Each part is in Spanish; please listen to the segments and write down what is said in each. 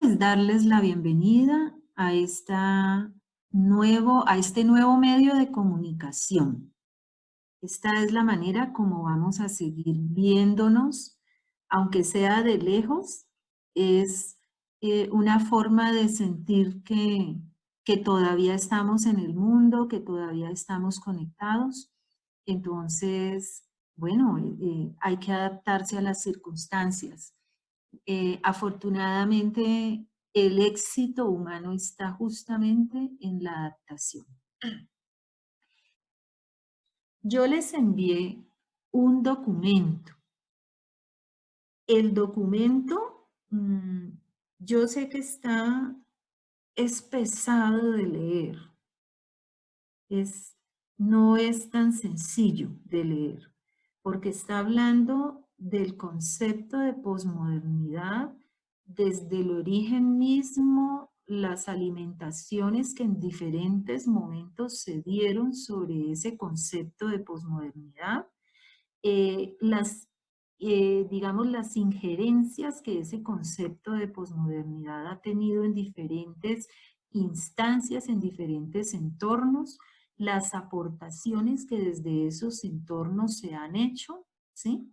es darles la bienvenida a, a este nuevo medio de comunicación. Esta es la manera como vamos a seguir viéndonos, aunque sea de lejos. Es una forma de sentir que todavía estamos en el mundo, que todavía estamos conectados. Entonces, bueno, hay que adaptarse a las circunstancias. Afortunadamente, el éxito humano está justamente en la adaptación. Yo les envié un documento. El documento, yo sé que es pesado de leer. No es tan sencillo de leer, porque está hablando del concepto de posmodernidad desde el origen mismo, las alimentaciones que en diferentes momentos se dieron sobre ese concepto de posmodernidad, digamos, las injerencias que ese concepto de posmodernidad ha tenido en diferentes instancias, en diferentes entornos, las aportaciones que desde esos entornos se han hecho, ¿sí?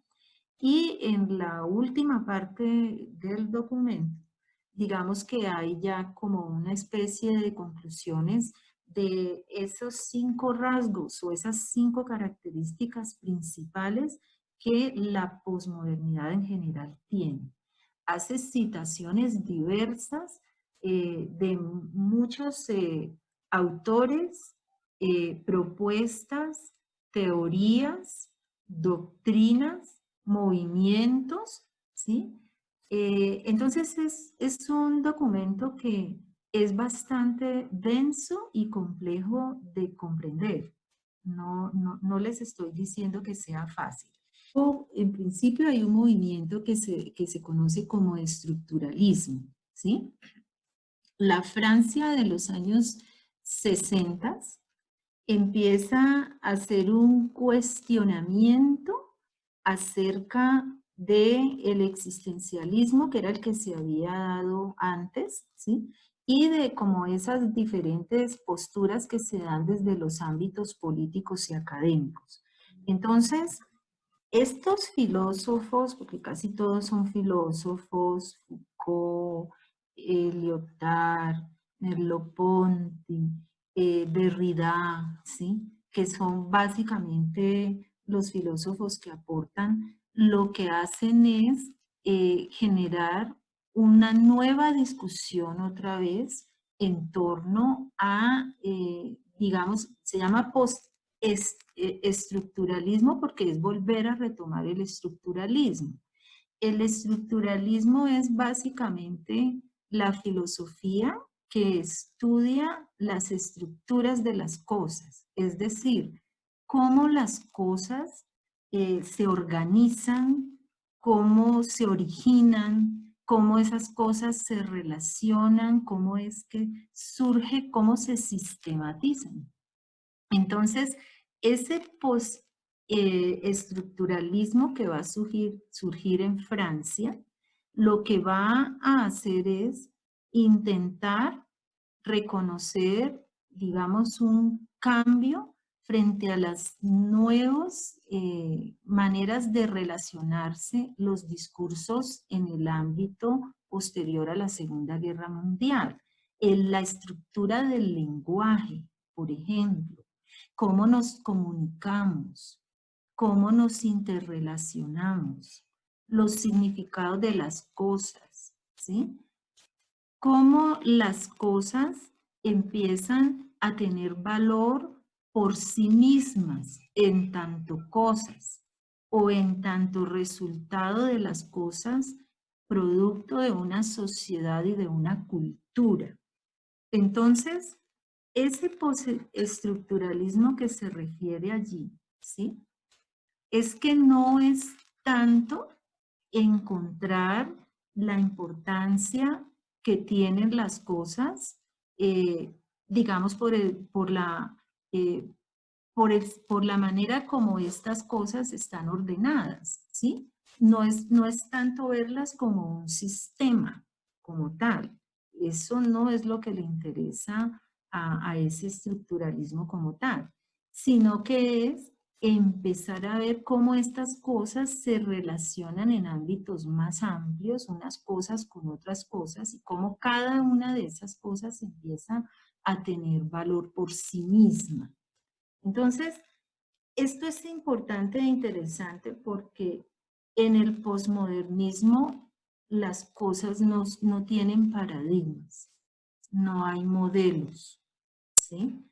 Y en la última parte del documento, digamos que hay ya como una especie de conclusiones de esos 5 rasgos o esas 5 características principales que la posmodernidad en general tiene. Hace citaciones diversas de muchos autores, propuestas, teorías, doctrinas, movimientos, ¿sí? Entonces es un documento que es bastante denso y complejo de comprender. No les estoy diciendo que sea fácil. En principio hay un movimiento que se conoce como estructuralismo, ¿sí? La Francia de los años 60 empieza a hacer un cuestionamiento acerca del existencialismo, que era el que se había dado antes, ¿sí? Y de como esas diferentes posturas que se dan desde los ámbitos políticos y académicos. Entonces, estos filósofos, porque casi todos son filósofos, Foucault, Lyotard, Merleau-Ponty, Derrida, ¿sí? Que son básicamente los filósofos que aportan, lo que hacen es generar una nueva discusión otra vez en torno a, digamos, se llama estructuralismo porque es volver a retomar el estructuralismo. El estructuralismo es básicamente la filosofía que estudia las estructuras de las cosas, es decir, cómo las cosas se organizan, cómo se originan, cómo esas cosas se relacionan, cómo es que surge, cómo se sistematizan. Entonces, ese postestructuralismo que va a surgir en Francia, lo que va a hacer es intentar reconocer, digamos, un cambio frente a las nuevas maneras de relacionarse los discursos en el ámbito posterior a la Segunda Guerra Mundial. En la estructura del lenguaje, por ejemplo, cómo nos comunicamos, cómo nos interrelacionamos, los significados de las cosas, ¿sí? Cómo las cosas empiezan a tener valor por sí mismas en tanto cosas o en tanto resultado de las cosas, producto de una sociedad y de una cultura. Entonces, ese postestructuralismo que se refiere allí, ¿sí? Es que no es tanto encontrar la importancia que tienen las cosas, digamos, por la manera como estas cosas están ordenadas, ¿sí? No es tanto verlas como un sistema, como tal, eso no es lo que le interesa a ese estructuralismo como tal, sino que es empezar a ver cómo estas cosas se relacionan en ámbitos más amplios, unas cosas con otras cosas, y cómo cada una de esas cosas empieza a tener valor por sí misma. Entonces, esto es importante e interesante porque en el posmodernismo las cosas no tienen paradigmas, no hay modelos, ¿sí?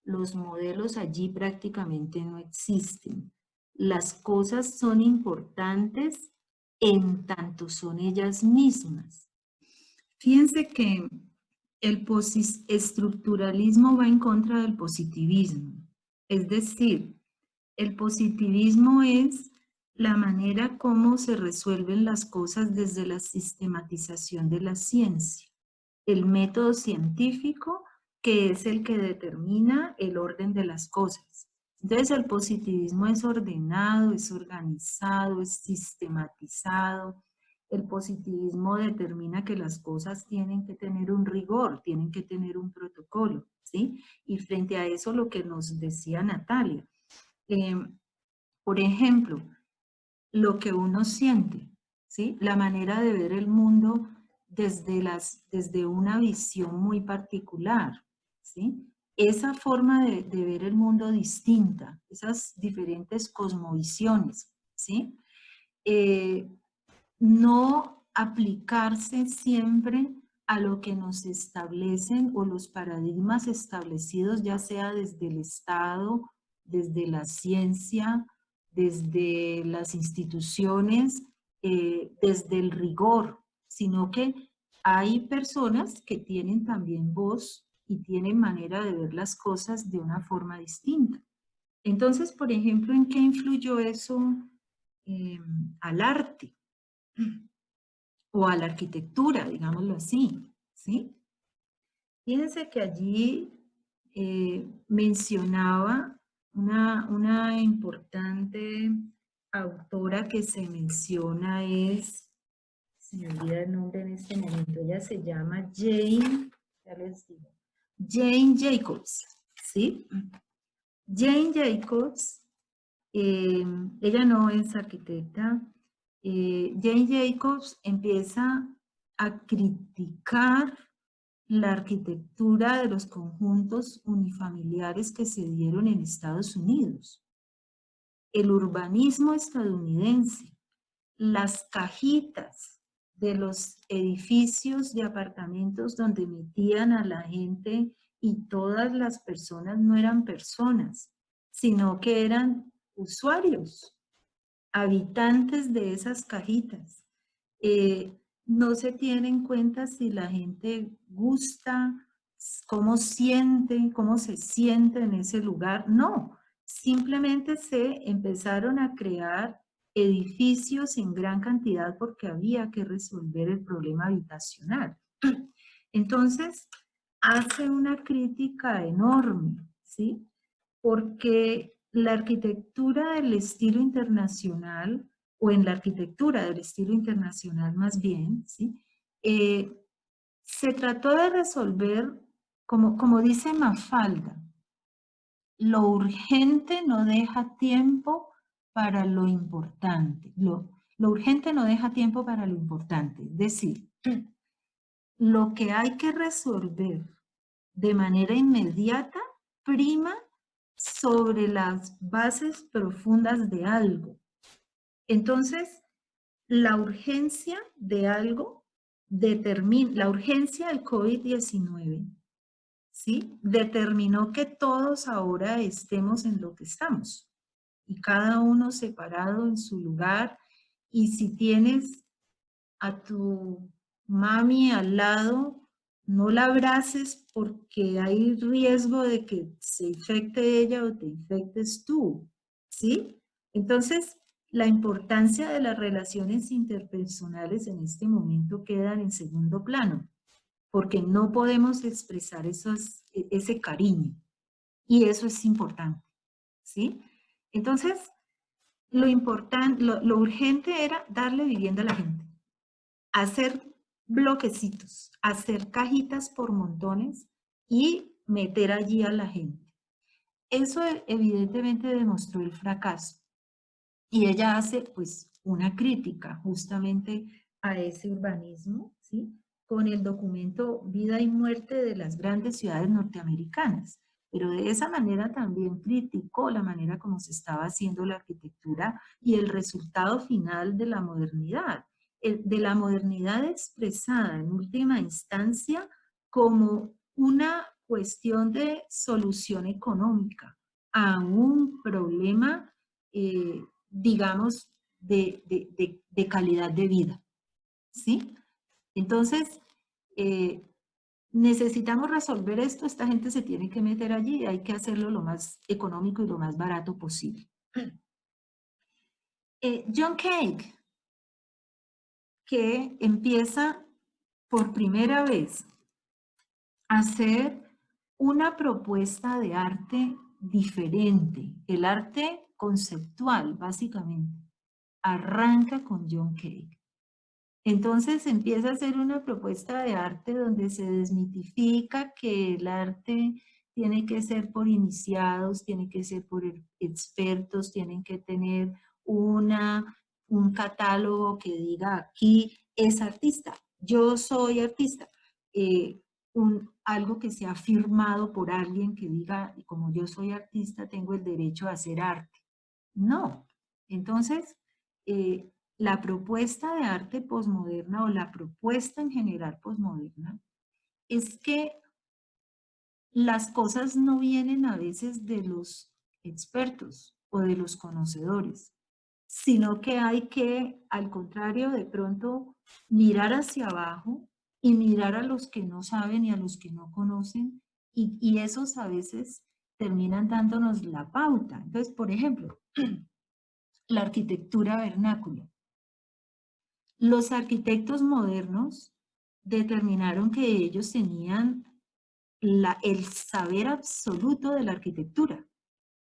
Los modelos allí prácticamente no existen. Las cosas son importantes en tanto son ellas mismas. Fíjense que el estructuralismo va en contra del positivismo. Es decir, el positivismo es la manera como se resuelven las cosas desde la sistematización de la ciencia. El método científico que es el que determina el orden de las cosas. Entonces el positivismo es ordenado, es organizado, es sistematizado. El positivismo determina que las cosas tienen que tener un rigor, tienen que tener un protocolo, ¿sí? Y frente a eso lo que nos decía Natalia, por ejemplo, lo que uno siente, ¿sí? La manera de ver el mundo desde una visión muy particular, ¿sí? Esa forma de ver el mundo distinta, esas diferentes cosmovisiones, ¿sí? No aplicarse siempre a lo que nos establecen o los paradigmas establecidos, ya sea desde el Estado, desde la ciencia, desde las instituciones, desde el rigor, sino que hay personas que tienen también voz y tienen manera de ver las cosas de una forma distinta. Entonces, por ejemplo, ¿en qué influyó eso al arte? O a la arquitectura, digámoslo así, ¿sí? Fíjense que allí mencionaba una importante autora que se menciona se me olvida el nombre en este momento, ella se llama Jane, ya les digo, Jane Jacobs, ¿sí? Jane Jacobs, ella no es arquitecta. Jane Jacobs empieza a criticar la arquitectura de los conjuntos unifamiliares que se dieron en Estados Unidos, el urbanismo estadounidense, las cajitas de los edificios de apartamentos donde metían a la gente y todas las personas no eran personas, sino que eran usuarios, habitantes de esas cajitas. No se tiene en cuenta si la gente gusta, cómo se siente en ese lugar. No, simplemente se empezaron a crear edificios en gran cantidad porque había que resolver el problema habitacional. Entonces, hace una crítica enorme, ¿sí? Porque la arquitectura del estilo internacional, o en la arquitectura del estilo internacional más bien, ¿sí? Se trató de resolver, como dice Mafalda, lo urgente no deja tiempo para lo importante. Lo urgente no deja tiempo para lo importante. Es decir, lo que hay que resolver de manera inmediata prima sobre las bases profundas de algo. Entonces, la urgencia de algo determina, la urgencia del COVID-19, ¿sí? Determinó que todos ahora estemos en lo que estamos y cada uno separado en su lugar. Y si tienes a tu mami al lado, no la abraces porque hay riesgo de que se infecte ella o te infectes tú, ¿sí? Entonces, la importancia de las relaciones interpersonales en este momento quedan en segundo plano, porque no podemos expresar ese cariño, y eso es importante, ¿sí? Entonces, lo importante, lo urgente era darle vivienda a la gente, hacer bloquecitos, hacer cajitas por montones y meter allí a la gente. Eso evidentemente demostró el fracaso. Y ella hace pues una crítica justamente a ese urbanismo, ¿sí? Con el documento Vida y Muerte de las Grandes Ciudades Norteamericanas. Pero de esa manera también criticó la manera como se estaba haciendo la arquitectura y el resultado final de la modernidad. De la modernidad expresada en última instancia como una cuestión de solución económica a un problema digamos, de calidad de vida, ¿sí? Entonces, necesitamos resolver esto, esta gente se tiene que meter allí y hay que hacerlo lo más económico y lo más barato posible. John Cage, que empieza por primera vez a hacer una propuesta de arte diferente, el arte conceptual, básicamente, arranca con John Cage. Entonces empieza a hacer una propuesta de arte donde se desmitifica que el arte tiene que ser por iniciados, tiene que ser por expertos, tienen que tener un catálogo que diga aquí es artista, yo soy artista. Algo que sea firmado por alguien que diga, como yo soy artista, tengo el derecho a hacer arte. No. Entonces, la propuesta de arte posmoderna o la propuesta en general posmoderna es que las cosas no vienen a veces de los expertos o de los conocedores, sino que hay que, al contrario, de pronto mirar hacia abajo y mirar a los que no saben y a los que no conocen, y esos a veces terminan dándonos la pauta. Entonces, por ejemplo, la arquitectura vernácula. Los arquitectos modernos determinaron que ellos tenían el saber absoluto de la arquitectura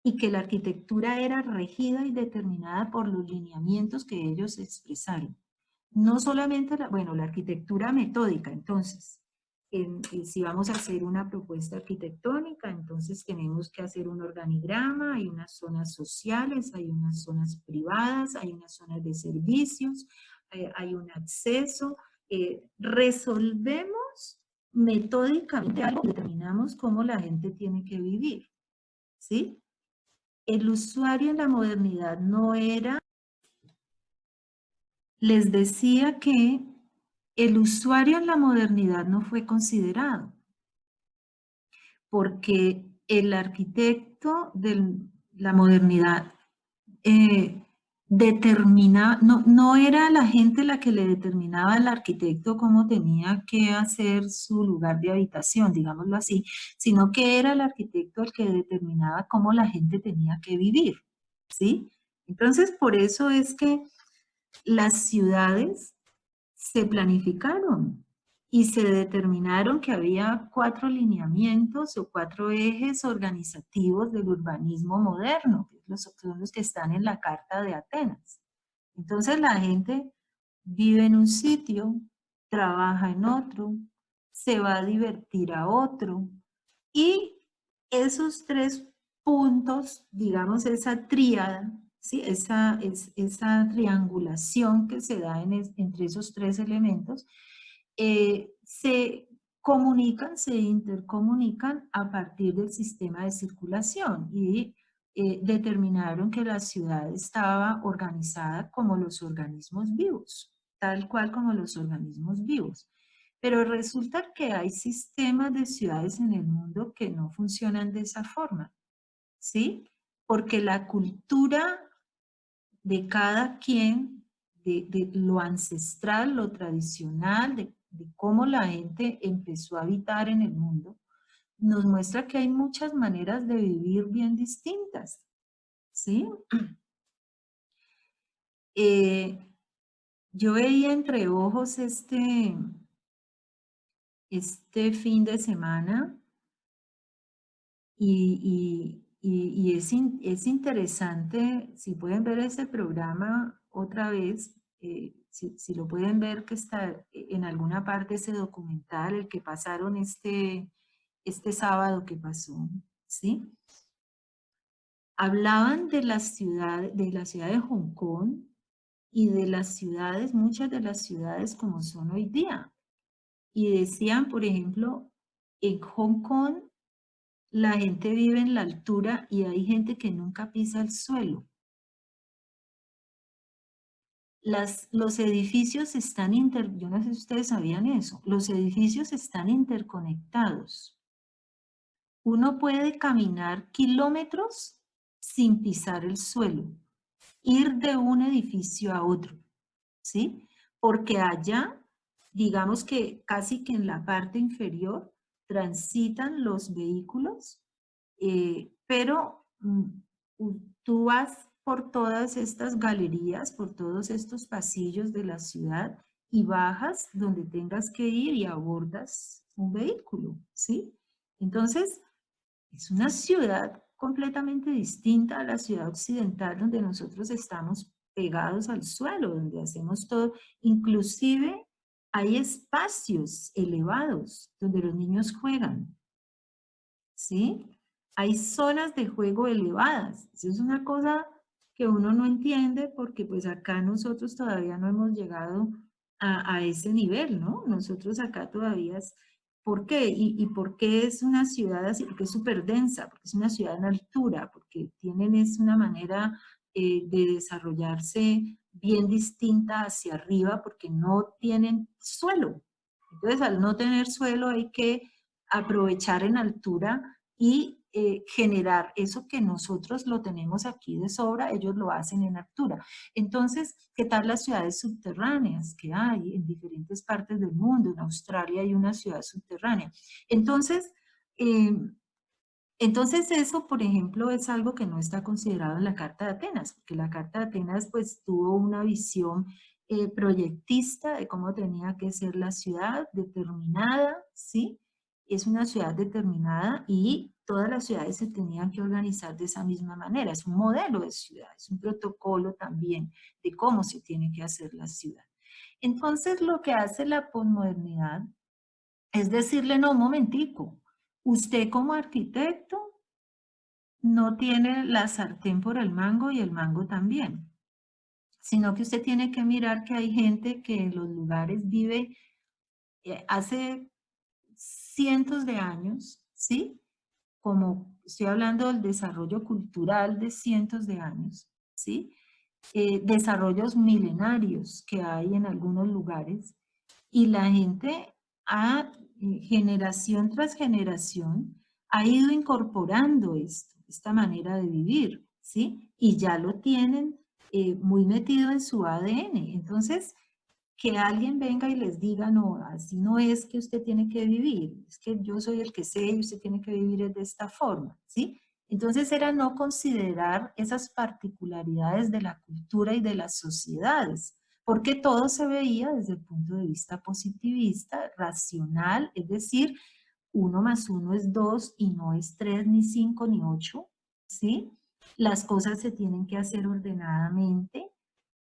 y que la arquitectura era regida y determinada por los lineamientos que ellos expresaron. No solamente, la arquitectura metódica, entonces, si vamos a hacer una propuesta arquitectónica, entonces tenemos que hacer un organigrama, hay unas zonas sociales, hay unas zonas privadas, hay unas zonas de servicios, hay un acceso, resolvemos metódicamente algo, determinamos cómo la gente tiene que vivir, ¿sí? El usuario en la modernidad no era, les decía que el usuario en la modernidad no fue considerado, porque el arquitecto de la modernidad no era la gente la que le determinaba al arquitecto cómo tenía que hacer su lugar de habitación, digámoslo así, sino que era el arquitecto el que determinaba cómo la gente tenía que vivir, ¿sí? Entonces, por eso es que las ciudades se planificaron y se determinaron que había 4 lineamientos o 4 ejes organizativos del urbanismo moderno, que son los que están en la Carta de Atenas. Entonces la gente vive en un sitio, trabaja en otro, se va a divertir a otro, y esos 3 puntos, digamos esa tríada, ¿sí? esa triangulación que se da entre esos 3 elementos, se comunican, se intercomunican a partir del sistema de circulación y determinaron que la ciudad estaba organizada como los organismos vivos, tal cual como los organismos vivos. Pero resulta que hay sistemas de ciudades en el mundo que no funcionan de esa forma, ¿sí? Porque la cultura de cada quien, de lo ancestral, lo tradicional, de cómo la gente empezó a habitar en el mundo, nos muestra que hay muchas maneras de vivir bien distintas, ¿sí? Yo veía entre ojos este fin de semana y es interesante, si pueden ver ese programa otra vez, si lo pueden ver, que está en alguna parte ese documental, el que pasaron este sábado que pasó, ¿sí? Hablaban de la ciudad de Hong Kong y de las ciudades, muchas de las ciudades como son hoy día. Y decían, por ejemplo, en Hong Kong la gente vive en la altura y hay gente que nunca pisa el suelo. Los edificios están yo no sé si ustedes sabían eso, los edificios están interconectados. Uno puede caminar kilómetros sin pisar el suelo, ir de un edificio a otro, ¿sí? Porque allá, digamos que casi que en la parte inferior transitan los vehículos, pero tú vas por todas estas galerías, por todos estos pasillos de la ciudad y bajas donde tengas que ir y abordas un vehículo, ¿sí? Entonces, es una ciudad completamente distinta a la ciudad occidental donde nosotros estamos pegados al suelo, donde hacemos todo. Inclusive hay espacios elevados donde los niños juegan, ¿sí? Hay zonas de juego elevadas. Eso es una cosa que uno no entiende porque pues acá nosotros todavía no hemos llegado a ese nivel, ¿no? Nosotros acá todavía es... ¿Por qué? ¿Y por qué es una ciudad así? Porque es súper densa, porque es una ciudad en altura, porque tienen es una manera de desarrollarse bien distinta hacia arriba, porque no tienen suelo. Entonces, al no tener suelo hay que aprovechar en altura y generar eso que nosotros lo tenemos aquí de sobra, ellos lo hacen en altura. Entonces, ¿qué tal las ciudades subterráneas que hay en diferentes partes del mundo? En Australia hay una ciudad subterránea. Entonces, eh, eso, por ejemplo, es algo que no está considerado en la Carta de Atenas, porque la Carta de Atenas pues tuvo una visión proyectista de cómo tenía que ser la ciudad determinada, ¿sí? Es una ciudad determinada y todas las ciudades se tenían que organizar de esa misma manera. Es un modelo de ciudad, es un protocolo también de cómo se tiene que hacer la ciudad. Entonces, lo que hace la posmodernidad es decirle, no, un momentico, usted como arquitecto no tiene la sartén por el mango y el mango también, sino que usted tiene que mirar que hay gente que en los lugares vive hace cientos de años, ¿sí? Como estoy hablando del desarrollo cultural de cientos de años, ¿sí? Desarrollos milenarios que hay en algunos lugares y la gente generación tras generación ha ido incorporando esta manera de vivir, ¿sí? Y ya lo tienen muy metido en su ADN. Entonces, que alguien venga y les diga, no, así no es que usted tiene que vivir, es que yo soy el que sé y usted tiene que vivir de esta forma, ¿sí? Entonces era no considerar esas particularidades de la cultura y de las sociedades, porque todo se veía desde el punto de vista positivista, racional, es decir, 1 más 1 es 2 y no es 3 ni 5 ni 8, ¿sí? Las cosas se tienen que hacer ordenadamente.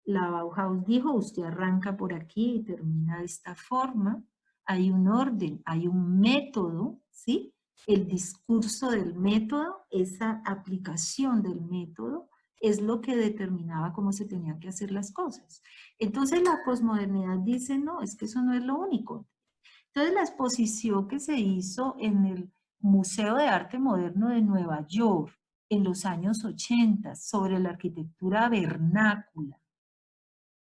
La Bauhaus dijo, usted arranca por aquí y termina de esta forma. Hay un orden, hay un método, ¿sí? El discurso del método, esa aplicación del método, es lo que determinaba cómo se tenían que hacer las cosas. Entonces la posmodernidad dice, no, es que eso no es lo único. Entonces la exposición que se hizo en el Museo de Arte Moderno de Nueva York en los años 80 sobre la arquitectura vernácula,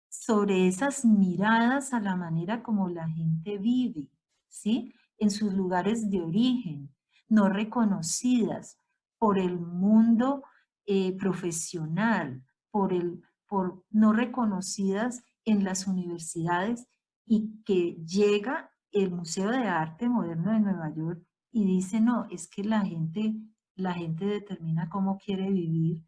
sobre esas miradas a la manera como la gente vive, ¿sí? En sus lugares de origen, no reconocidas por el mundo profesional, no reconocidas en las universidades y que llega el Museo de Arte Moderno de Nueva York y dice, no, es que la gente determina cómo quiere vivir,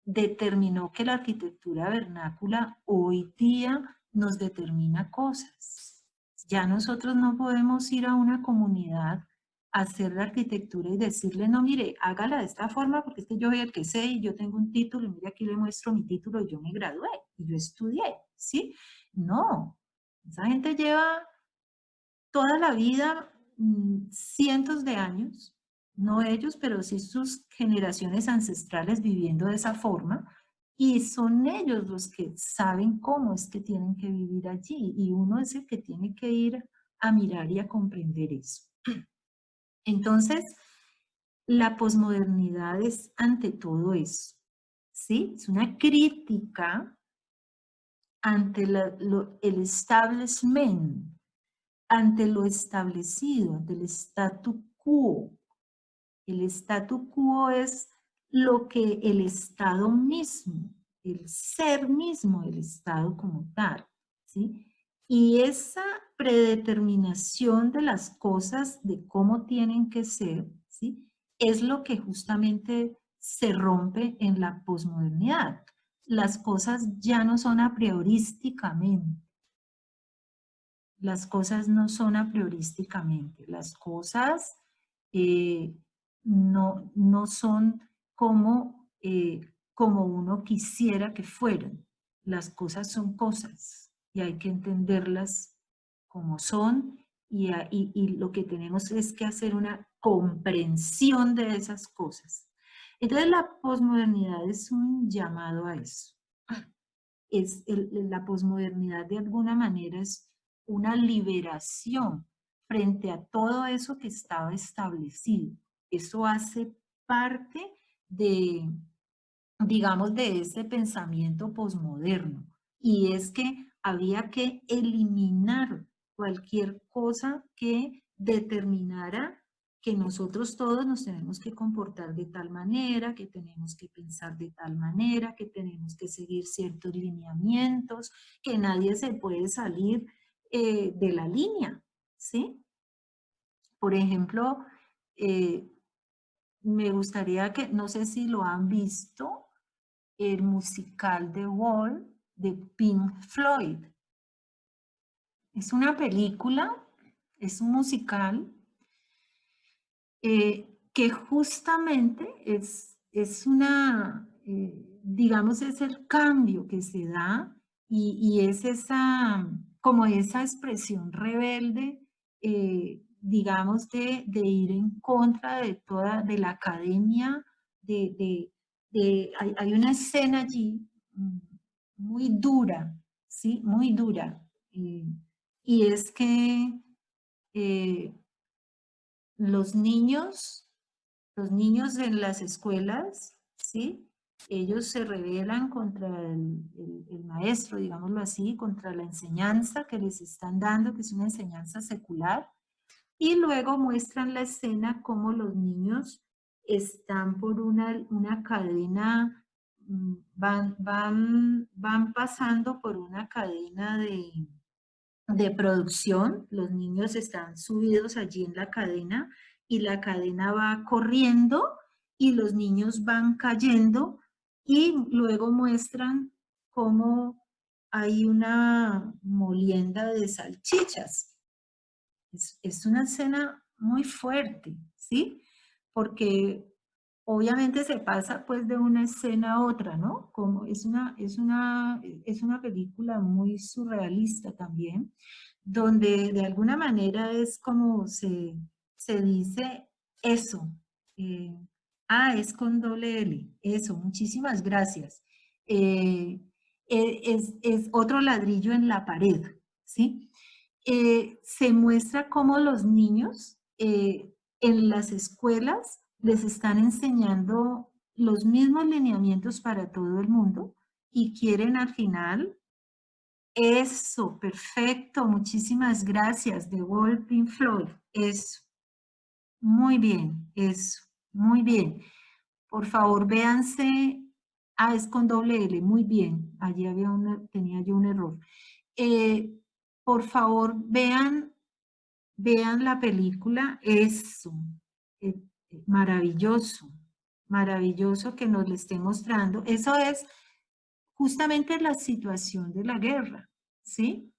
determinó que la arquitectura vernácula hoy día nos determina cosas. Ya nosotros no podemos ir a una comunidad hacer la arquitectura y decirle, no, mire, hágala de esta forma porque es que yo soy el que sé y yo tengo un título y mire, aquí le muestro mi título y yo me gradué y yo estudié, ¿sí? No, esa gente lleva toda la vida, cientos de años, no ellos, pero sí sus generaciones ancestrales viviendo de esa forma, y son ellos los que saben cómo es que tienen que vivir allí, y uno es el que tiene que ir a mirar y a comprender eso. Entonces, la posmodernidad es ante todo eso, ¿sí? Es una crítica ante el establishment, ante lo establecido, ante el statu quo. El statu quo es lo que el Estado mismo, el ser mismo del Estado como tal, ¿sí? Y esa predeterminación de las cosas, de cómo tienen que ser, ¿sí? Es lo que justamente se rompe en la posmodernidad. Las cosas ya no son a priorísticamente. Las cosas no son a priorísticamente. Las cosas no son como uno quisiera que fueran. Las cosas son cosas y hay que entenderlas como son y lo que tenemos es que hacer una comprensión de esas cosas. Entonces la posmodernidad es un llamado a eso. La posmodernidad de alguna manera es una liberación frente a todo eso que estaba establecido. Eso hace parte de, digamos, de ese pensamiento posmoderno. Y es que había que eliminar cualquier cosa que determinara que nosotros todos nos tenemos que comportar de tal manera, que tenemos que pensar de tal manera, que tenemos que seguir ciertos lineamientos, que nadie se puede salir de la línea, ¿sí? Por ejemplo, eh, me gustaría que, no sé si lo han visto, el musical The Wall de Pink Floyd. Es una película, es un musical que justamente es una, digamos, es el cambio que se da y es esa, como esa expresión rebelde, digamos, de ir en contra de toda, de la academia, hay una escena allí muy dura, ¿sí? Muy dura. Y es que eh, los niños en las escuelas, ¿sí? Ellos se rebelan contra el maestro, digámoslo así, contra la enseñanza que les están dando, que es una enseñanza secular, y luego muestran la escena como los niños están por una cadena, van pasando por una cadena de producción, los niños están subidos allí en la cadena y la cadena va corriendo y los niños van cayendo y luego muestran cómo hay una molienda de salchichas. Es una escena muy fuerte, ¿sí? Porque obviamente se pasa pues de una escena a otra, ¿no? Como es una película muy surrealista también, donde de alguna manera es como se dice eso. eh, es con doble L, eso, muchísimas gracias. Es otro ladrillo en la pared, ¿sí? Se muestra cómo los niños en las escuelas les están enseñando los mismos lineamientos para todo el mundo y quieren al final eso, perfecto, muchísimas gracias, de Wall Pink Floyd, eso, muy bien, eso, muy bien. Por favor, véanse, es con doble L, muy bien, allí tenía yo un error. Eh, por favor, vean la película, eso, maravilloso, maravilloso que nos lo esté mostrando. Eso es justamente la situación de la guerra, ¿sí?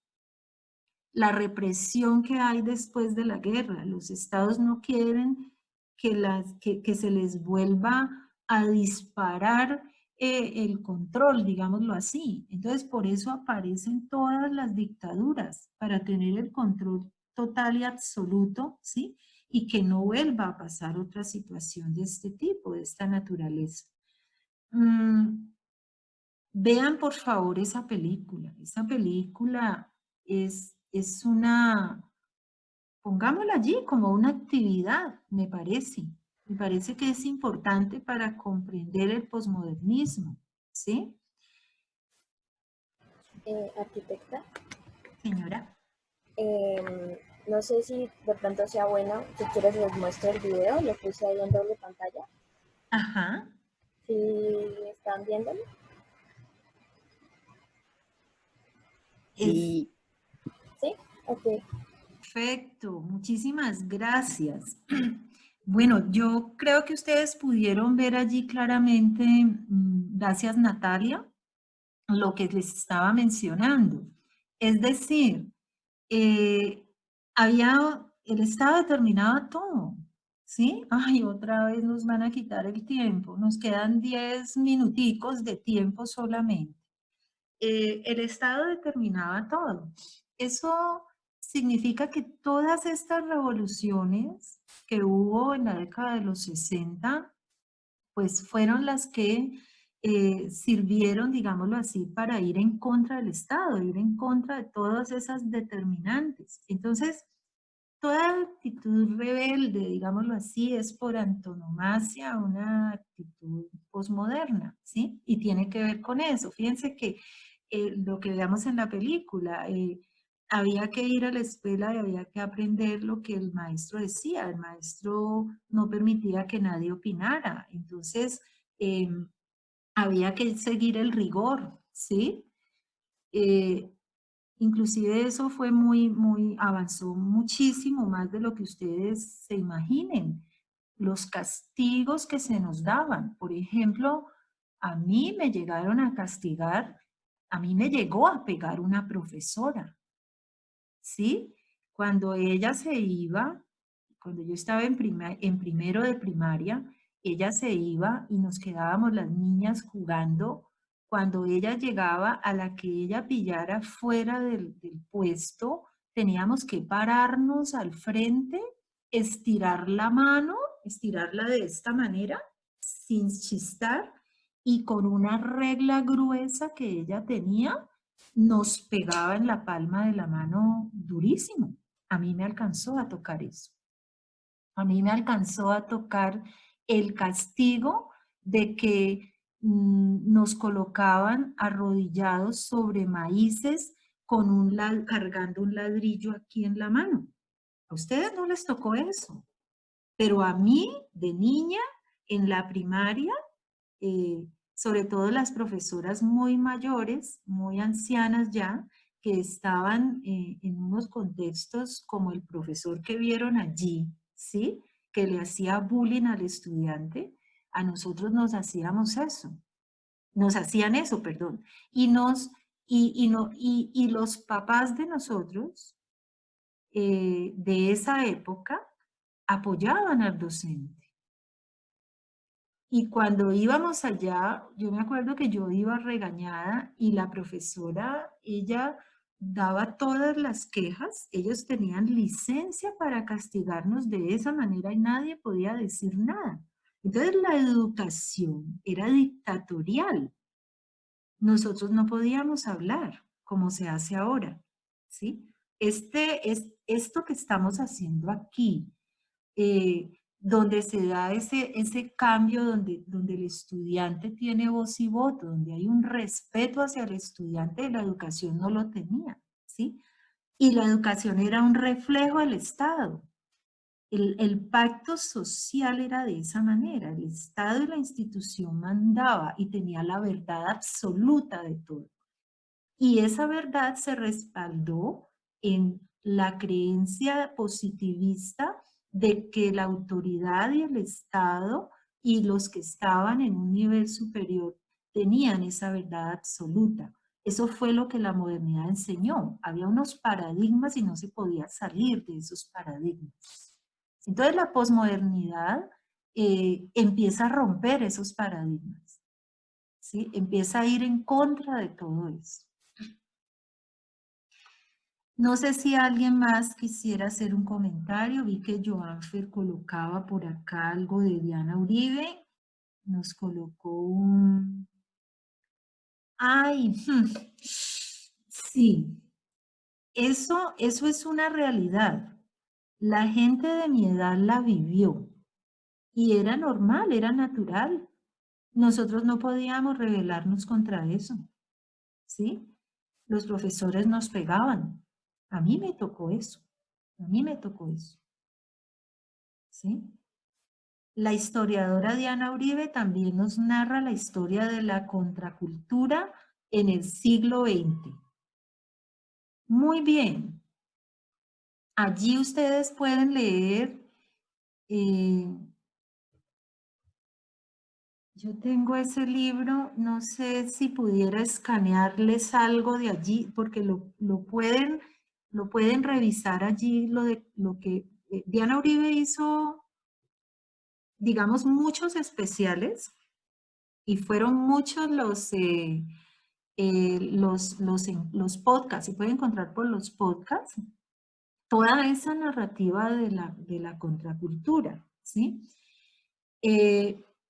la represión que hay después de la guerra. Los estados no quieren que se les vuelva a disparar el control, digámoslo así. Entonces, por eso aparecen todas las dictaduras, para tener el control total y absoluto, ¿sí? Y que no vuelva a pasar otra situación de este tipo, de esta naturaleza. Vean por favor esa película. Esa película es una, pongámosla allí como una actividad, me parece. Me parece que es importante para comprender el posmodernismo, ¿sí? Arquitecta, Señora. no sé si de pronto sea bueno, si quieres les muestro el video, lo puse ahí en doble pantalla. Ajá. ¿Sí están viéndolo? Es Sí, ¿Sí? Ok. perfecto. Muchísimas gracias. Bueno, yo creo que ustedes pudieron ver allí claramente, gracias Natalia, lo que les estaba mencionando. Es decir, eh, el Estado determinaba todo, ¿sí? Ay, otra vez nos van a quitar el tiempo, nos quedan 10 minuticos de tiempo solamente. El Estado determinaba todo. Eso significa que todas estas revoluciones que hubo en la década de los 60, pues fueron las que sirvieron, digámoslo así, para ir en contra del Estado, ir en contra de todas esas determinantes. Entonces, toda actitud rebelde, digámoslo así, es por antonomasia una actitud posmoderna, ¿sí? Y tiene que ver con eso. Fíjense que lo que veamos en la película, había que ir a la escuela y había que aprender lo que el maestro decía. El maestro no permitía que nadie opinara. Entonces, había que seguir el rigor, ¿sí? Eh, Inclusive eso fue avanzó muchísimo más de lo que ustedes se imaginen. Los castigos que se nos daban, por ejemplo, a mí me llegaron a castigar, a mí me llegó a pegar una profesora, ¿sí? Cuando ella se iba, cuando yo estaba en primero de primaria, ella se iba y nos quedábamos las niñas jugando. Cuando ella llegaba, a la que ella pillara fuera del puesto, teníamos que pararnos al frente, estirar la mano, estirarla de esta manera, sin chistar, y con una regla gruesa que ella tenía, nos pegaba en la palma de la mano durísimo. A mí me alcanzó a tocar eso. A mí me alcanzó a tocar el castigo de que nos colocaban arrodillados sobre maíces con cargando un ladrillo aquí en la mano. A ustedes no les tocó eso, pero a mí de niña en la primaria, eh, sobre todo las profesoras muy mayores, muy ancianas ya, que estaban en unos contextos como el profesor que vieron allí, ¿sí? Que le hacía bullying al estudiante, a nosotros nos hacíamos eso, nos hacían eso, perdón, y no, y los papás de nosotros, de esa época, apoyaban al docente. Y cuando íbamos allá, yo me acuerdo que yo iba regañada y la profesora, ella daba todas las quejas, ellos tenían licencia para castigarnos de esa manera y nadie podía decir nada. Entonces la educación era dictatorial. Nosotros no podíamos hablar como se hace ahora, ¿sí? Esto que estamos haciendo aquí, donde se da ese cambio, donde el estudiante tiene voz y voto, donde hay un respeto hacia el estudiante, la educación no lo tenía, ¿sí? Y la educación era un reflejo del Estado. El pacto social era de esa manera, el Estado y la institución mandaba y tenía la verdad absoluta de todo. Y esa verdad se respaldó en la creencia positivista de que la autoridad y el Estado y los que estaban en un nivel superior tenían esa verdad absoluta. Eso fue lo que la modernidad enseñó. Había unos paradigmas y no se podía salir de esos paradigmas. Entonces la posmodernidad empieza a romper esos paradigmas, ¿sí? Empieza a ir en contra de todo eso. No sé si alguien más quisiera hacer un comentario. Vi que Joanfer colocaba por acá algo de Diana Uribe. Nos colocó un... ¡Ay! Sí, eso es una realidad. La gente de mi edad la vivió y era normal, era natural. Nosotros no podíamos rebelarnos contra eso, ¿sí? Los profesores nos pegaban. A mí me tocó eso. A mí me tocó eso. ¿Sí? La historiadora Diana Uribe también nos narra la historia de la contracultura en el siglo XX. Muy bien. Allí ustedes pueden leer, yo tengo ese libro, no sé si pudiera escanearles algo de allí, porque lo pueden revisar allí, lo que Diana Uribe hizo, digamos, muchos especiales, y fueron muchos los podcasts, se puede encontrar por los podcasts, toda esa narrativa de la contracultura, ¿sí?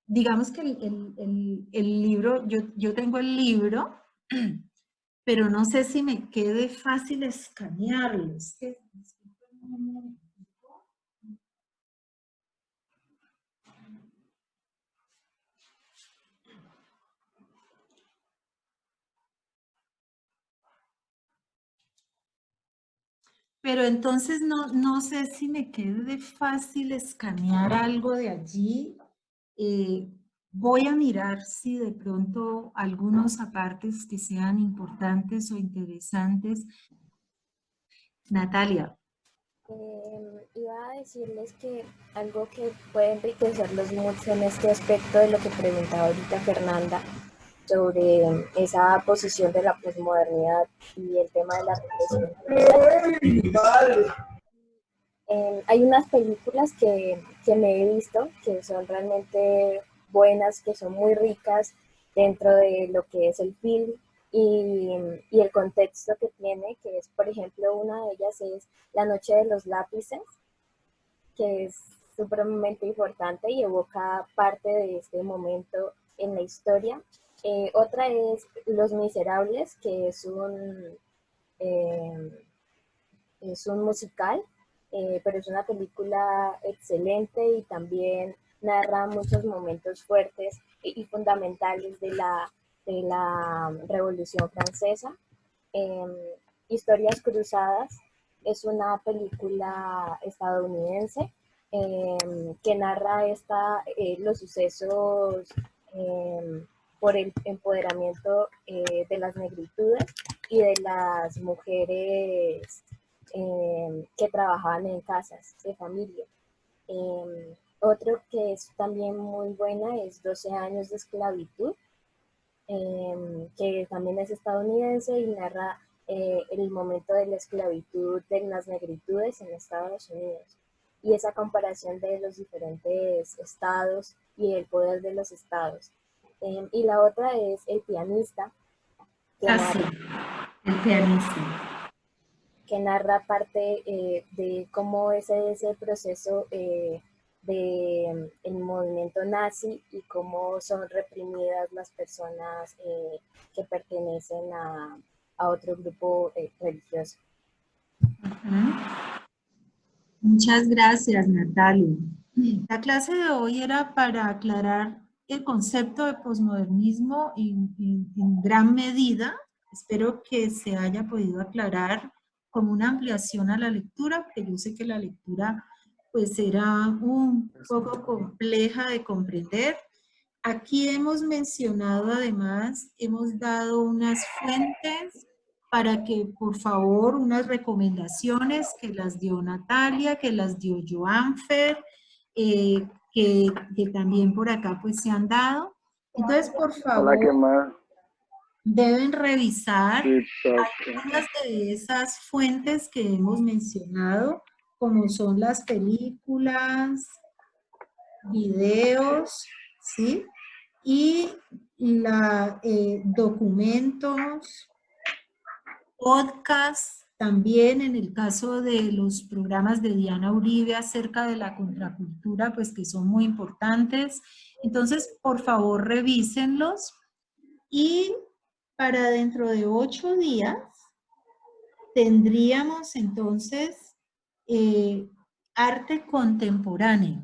Digamos que el libro, yo tengo el libro, pero no sé si me quede fácil escanearlo. Pero entonces no sé si me quede fácil escanear algo de allí. Voy a mirar si de pronto algunos apartes que sean importantes o interesantes. Natalia. Iba a decirles que algo que puede enriquecerlos mucho en este aspecto de lo que preguntaba ahorita Fernanda sobre esa posición de la posmodernidad y el tema de la represión. Hay unas películas que me he visto que son realmente buenas, que son muy ricas dentro de lo que es el film y el contexto que tiene, que es, por ejemplo, una de ellas es La Noche de los Lápices, que es supremamente importante y evoca parte de este momento en la historia. Otra es Los Miserables, que eh, es un musical, pero es una película excelente y también narra muchos momentos fuertes y fundamentales de la Revolución Francesa. Historias Cruzadas es una película estadounidense que narra los sucesos por el empoderamiento de las negritudes y de las mujeres que trabajaban en casas de familia. Otro que es también muy buena es 12 años de esclavitud, que también es estadounidense y narra el momento de la esclavitud de las negritudes en Estados Unidos y esa comparación de los diferentes estados y el poder de los estados. Y la otra es El pianista, que narra, El pianista. que narra parte de cómo es ese proceso del movimiento nazi y cómo son reprimidas las personas que pertenecen a otro grupo religioso. Muchas gracias, Natalia. La clase de hoy era para aclarar el concepto de posmodernismo en gran medida. Espero que se haya podido aclarar como una ampliación a la lectura, porque yo sé que la lectura pues era un poco compleja de comprender. Aquí hemos mencionado además, hemos dado unas fuentes para que por favor unas recomendaciones que las dio Natalia, que las dio Joanfer, que también por acá pues se han dado. Entonces por favor... Hola, ¿qué más? Deben revisar Exacto. algunas de esas fuentes que hemos mencionado, como son las películas, videos, ¿sí? Y documentos, podcasts, también en el caso de los programas de Diana Uribe acerca de la contracultura, pues que son muy importantes. Entonces, por favor, revísenlos y para dentro de 8 días tendríamos entonces arte contemporáneo.